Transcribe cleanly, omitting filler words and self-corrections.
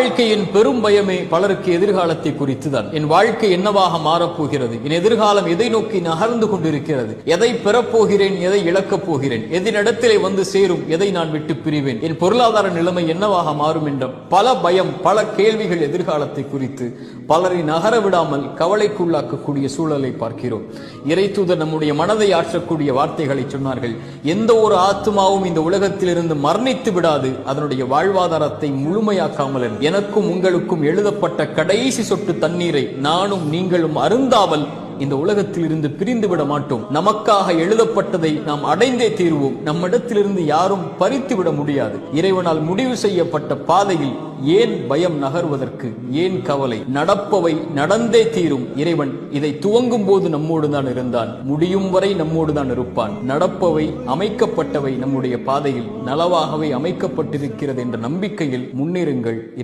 வாழ்க்கையின் பெரும் பயமே பலருக்கு எதிர்காலத்தை குறித்துதான். என் வாழ்க்கை என்னவாக மாறப்போகிறது, என் எதிர்காலம் எதை நோக்கி நகர்ந்து கொண்டிருக்கிறது, எதை பெறப்போகிறேன், எதை இழக்கப் போகிறேன், எதினிடத்திலே வந்து சேரும், எதை நான் விட்டு பிரிவேன், என் பொருளாதார நிலைமை என்னவாக மாறும் என்ற பல பயம், பல கேள்விகள் எதிர்காலத்தை குறித்து பலரை நகர விடாமல் கவலைக்குள்ளாக்கக்கூடிய சூழலை பார்க்கிறோம். இறைத்தூதர் நம்முடைய மனதை ஆற்றக்கூடிய வார்த்தைகளை சொன்னார்கள். எந்த ஒரு ஆத்மாவும் இந்த உலகத்திலிருந்து மரணித்து விடாது, அதனுடைய வாழ்வாதாரத்தை முழுமையாக்காமல் எனக்கும் உங்களுக்கும் எழுதப்பட்ட கடைசி சொட்டு தண்ணீரை நானும் நீங்களும் அருந்தாமல் இந்த உலகத்தில் இருந்து பிரிந்து விட மாட்டோம். நமக்காக எழுதப்பட்டதை நாம் அடைந்தே தீர்வோம். நம்மிடத்திலிருந்து யாரும் பறித்து விட முடியாது. இறைவனால் முடிவு செய்யப்பட்ட பாதையில் ஏன் பயம் நகர்வதற்கு, ஏன் கவலை? நடப்பவை நடந்தே தீரும். இறைவன் இதை துவங்கும் போது நம்மோடு தான் இருந்தான், முடியும் வரை நம்மோடு தான் இருப்பான். நடப்பவை, அமைக்கப்பட்டவை நம்முடைய பாதையில் நலவாகவே அமைக்கப்பட்டிருக்கிறது என்ற நம்பிக்கையில் முன்னேறுங்கள்.